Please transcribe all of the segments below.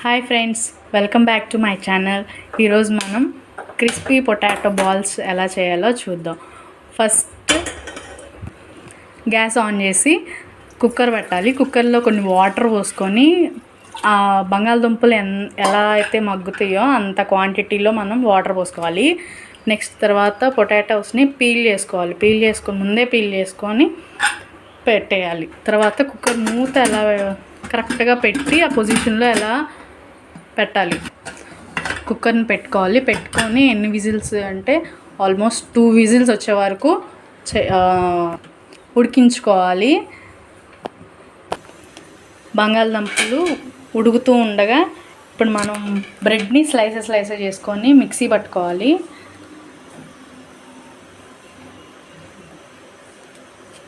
Hi friends, welcome back to my channel. ఈరోజు మనం crispy potato balls ఎలా చేయాలో చూద్దాం. ఫస్ట్ గ్యాస్ ఆన్ చేసి కుక్కర్ పెట్టాలి. కుక్కర్లో కొన్ని వాటర్ పోసుకొని ఆ బంగాళదుంపలు ఎలా అయితే మగ్గుతాయో అంత క్వాంటిటీలో మనం వాటర్ పోసుకోవాలి. నెక్స్ట్ తర్వాత పొటాటోస్ని ముందే పీల్ చేసుకొని పెట్టేయాలి. తర్వాత కుక్కర్ మూత ఎలా కరెక్ట్గా పెట్టి ఆ పొజిషన్లో ఎలా పెట్టాలి. కుక్కర్ని పెట్టుకొని ఎన్ని విజిల్స్ అంటే ఆల్మోస్ట్ 2 విజిల్స్ వచ్చే వరకు ఉడికించుకోవాలి. బంగాళదుంపలు ఉడుకుతూ ఉండగా ఇప్పుడు మనం బ్రెడ్ని స్లైసెస్ చేసుకొని మిక్సీ పట్టుకోవాలి.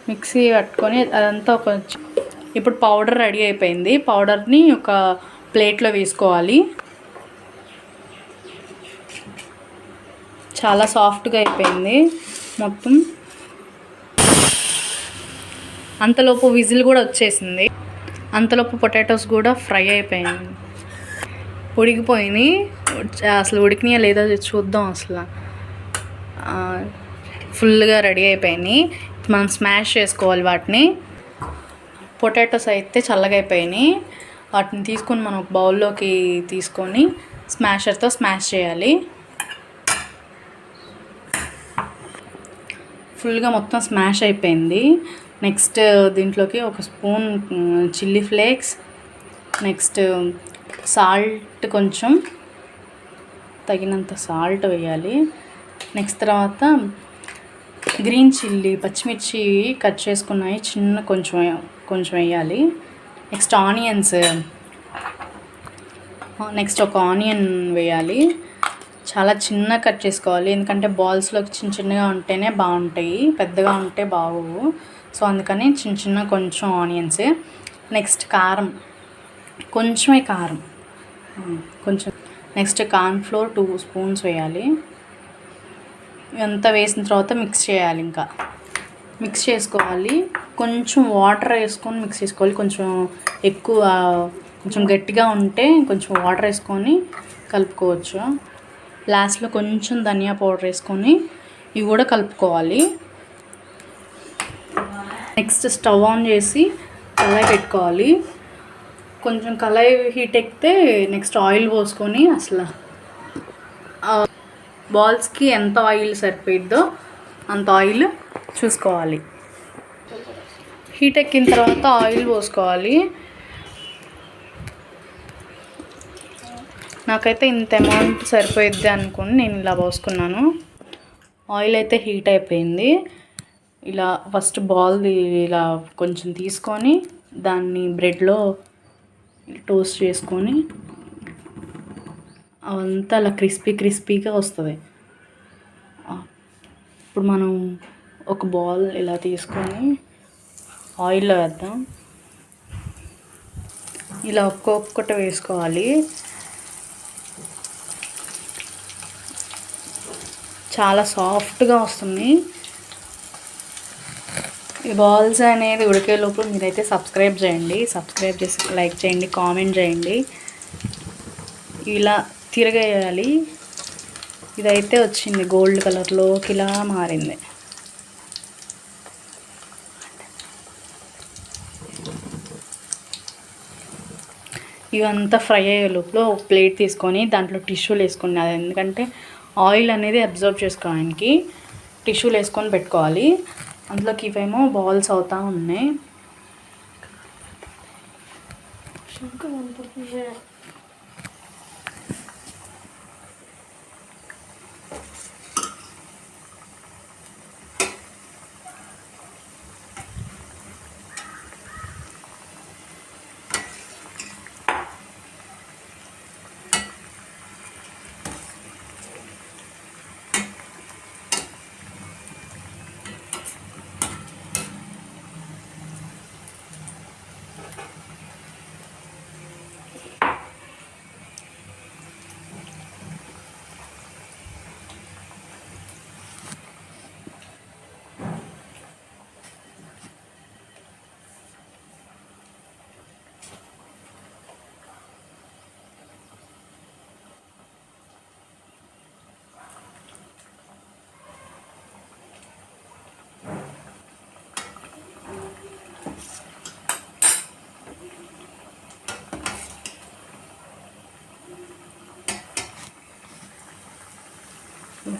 మిక్సీ పట్టుకొని అదంతా ఇప్పుడు పౌడర్ రెడీ అయిపోయింది. పౌడర్ని ఒక ప్లేట్లో వేసుకోవాలి. చాలా సాఫ్ట్గా అయిపోయింది మొత్తం. అంతలోపు విజిల్ కూడా వచ్చేసింది. అంతలోపు పొటాటోస్ కూడా ఫ్రై అయిపోయింది, ఉడికిపోయినాయి. అసలు ఉడికినాయా లేదా చూద్దాం. అసలు ఫుల్గా రెడీ అయిపోయినాయి. మనం స్మాష్ చేసుకోవాలి వాటిని. పొటాటోస్ అయితే చల్లగా అయిపోయినాయి. వాటిని తీసుకొని మనం ఒక బౌల్లోకి తీసుకొని స్మాషర్తో స్మాష్ చేయాలి. ఫుల్గా మొత్తం స్మాష్ అయిపోయింది. నెక్స్ట్ దీంట్లోకి ఒక spoon chilli flakes, next salt, కొంచెం తగినంత సాల్ట్ వేయాలి. నెక్స్ట్ తర్వాత గ్రీన్ చిల్లీ, పచ్చిమిర్చి కట్ చేసుకున్నాయి చిన్న కొంచెం వేయాలి. నెక్స్ట్ ఆనియన్స్, ఒక ఆనియన్ వేయాలి. చాలా చిన్న కట్ చేసుకోవాలి, ఎందుకంటే బాల్స్లోకి చిన్నగా ఉంటేనే బాగుంటాయి, పెద్దగా ఉంటే బాగోవు. సో అందుకని చిన్న కొంచెం ఆనియన్స్. నెక్స్ట్ కారం, కొంచెం. నెక్స్ట్ కార్న్ఫ్లోర్ 2 స్పూన్స్ వేయాలి. ఇదంతా వేసిన తర్వాత మిక్స్ చేయాలి. మిక్స్ చేసుకోవాలి. కొంచెం వాటర్ వేసుకొని మిక్స్ చేసుకోవాలి. కొంచెం గట్టిగా ఉంటే కొంచెం వాటర్ వేసుకొని కలుపుకోవచ్చు. లాస్ట్లో కొంచెం ధనియా పౌడర్ వేసుకొని ఇవి కూడా కలుపుకోవాలి. నెక్స్ట్ స్టవ్ ఆన్ చేసి కళాయి పెట్టుకోవాలి. కొంచెం కళాయి హీట్ ఎక్కితే నెక్స్ట్ ఆయిల్ పోసుకొని అసలు బాల్స్కి ఎంత ఆయిల్ సరిపోయిద్దో అంత ఆయిల్ చూసుకోవాలి. హీట్ ఎక్కిన తర్వాత ఆయిల్ పోసుకోవాలి. నాకైతే ఇంత అమౌంట్ సరిపోయిద్ది అనుకుని నేను ఇలా పోసుకున్నాను. ఆయిల్ అయితే హీట్ అయిపోయింది. ఇలా ఫస్ట్ ఇలా కొంచెం తీసుకొని దాన్ని బ్రెడ్లో టోస్ట్ చేసుకొని అవంతా అలా క్రిస్పీగా వస్తుంది. ఇప్పుడు మనం ఒక బాల్ ఇలా తీసుకొని ఆయిల్లో వేద్దాం. ఇలా ఒక్కొక్కటి వేసుకోవాలి. చాలా సాఫ్ట్గా వస్తుంది. ఈ బాల్స్ అనేది ఉడికే లోపల మీరైతే సబ్స్క్రైబ్ చేసి లైక్ చేయండి, కామెంట్ చేయండి. ఇలా తిరగేయాలి. ఇదైతే వచ్చింది గోల్డ్ కలర్లోకి ఇలా మారింది. ఇవంతా ఫ్రై అయ్యే లోపల ఒక ప్లేట్ తీసుకొని దాంట్లో టిష్యూలు వేసుకుని, అది ఎందుకంటే ఆయిల్ అనేది అబ్జర్వ్ చేసుకోవడానికి టిష్యూలు వేసుకొని పెట్టుకోవాలి. అందులోకి ఇవేమో బాల్స్ అవుతూ ఉన్నాయి.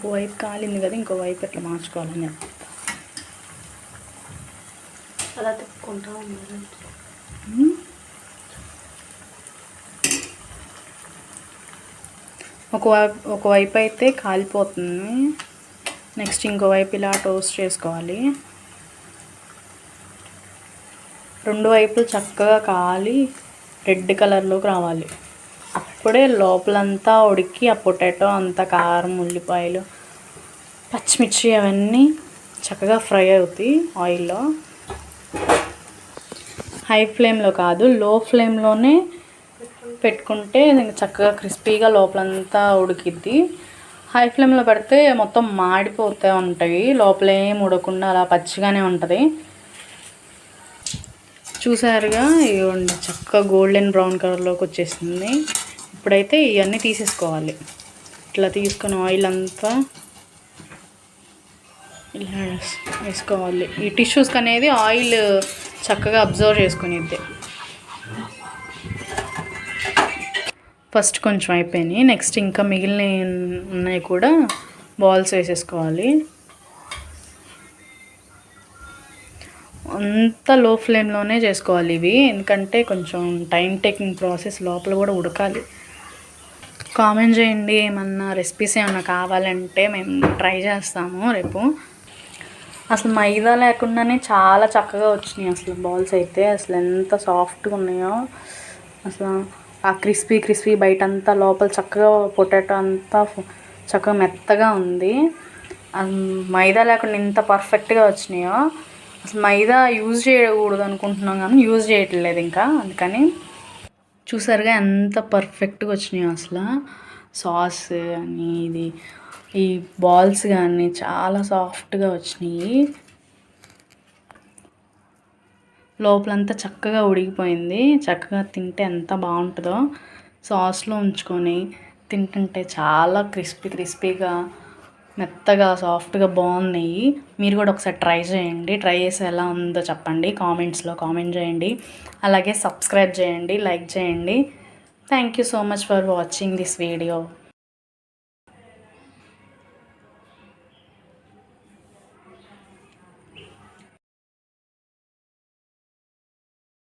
ఒకవైపు కాలింది కదా, ఇంకో వైపు ఎట్లా మార్చుకోవాలని అలా తిప్పుకుంటా ఉండాలి. ఒకవైపు అయితే కాలిపోతుంది. నెక్స్ట్ ఇంకోవైపు ఇలా టోస్ట్ చేసుకోవాలి. రెండు వైపులు చక్కగా కాలి రెడ్ కలర్లోకి రావాలి. అప్పుడే లోపలంతా ఉడికి ఆ పొటాటో అంతా కారం, ఉల్లిపాయలు, పచ్చిమిర్చి అవన్నీ చక్కగా ఫ్రై అవుతాయి ఆయిల్లో. హై ఫ్లేమ్లో కాదు, లో ఫ్లేమ్లోనే పెట్టుకుంటే చక్కగా క్రిస్పీగా లోపలంతా ఉడికిద్ది. హై ఫ్లేమ్లో పెడితే మొత్తం మాడిపోతూ ఉంటాయి, లోపల ఏం ఉడకుండా అలా పచ్చిగానే ఉంటుంది. చూసారుగా, ఇవ్వండి చక్కగా గోల్డెన్ బ్రౌన్ కలర్లోకి వచ్చేసింది. ఇప్పుడైతే ఇవన్నీ తీసేసుకోవాలి. ఇట్లా తీసుకొని ఆయిల్ అంతా ఇలా వేసుకోవాలి. ఈ టిష్యూస్కి అనేది ఆయిల్ చక్కగా అబ్జర్వ్ చేసుకునిద్ది. ఫస్ట్ కొంచెం అయిపోయినాయి. నెక్స్ట్ ఇంకా మిగిలిన ఉన్నాయి కూడా బాల్స్ వేసేసుకోవాలి. అంత లో ఫ్లేమ్లోనే చేసుకోవాలి ఇవి, ఎందుకంటే కొంచెం టైం టేకింగ్ ప్రాసెస్, లోపల కూడా ఉడకాలి. కామెంట్ చేయండి, ఏమన్నా రెసిపీస్ ఏమన్నా కావాలంటే మేము ట్రై చేస్తాము రేపు. అసలు మైదా లేకుండానే చాలా చక్కగా వచ్చినాయి అసలు బాల్స్ అయితే. అసలు ఎంత సాఫ్ట్గా ఉన్నాయో అసలు. ఆ క్రిస్పీ బయట అంతా, లోపల చక్కగా పొటాటో అంతా చక్కగా మెత్తగా ఉంది. మైదా లేకుండా ఇంత పర్ఫెక్ట్గా వచ్చినాయో. అసలు మైదా యూజ్ చేయకూడదు అనుకుంటున్నాం కానీ యూజ్ చేయట్లేదు ఇంకా, అందుకని. చూసారుగా ఎంత పర్ఫెక్ట్గా వచ్చినాయో అసలు. సాస్ కానీ ఇది ఈ బాల్స్ కానీ చాలా సాఫ్ట్గా వచ్చినాయి. లోపలంతా చక్కగా ఉడికిపోయింది. చక్కగా తింటే ఎంత బాగుంటుందో. సాస్లో ఉంచుకొని తింటుంటే చాలా క్రిస్పీగా మెత్తగా సాఫ్ట్గా బాగున్నాయి. మీరు కూడా ఒకసారి ట్రై చేయండి. ట్రై చేసి ఎలా ఉందో చెప్పండి, కామెంట్స్లో కామెంట్ చేయండి. అలాగే సబ్స్క్రైబ్ చేయండి, లైక్ చేయండి. Thank you so much for watching this video.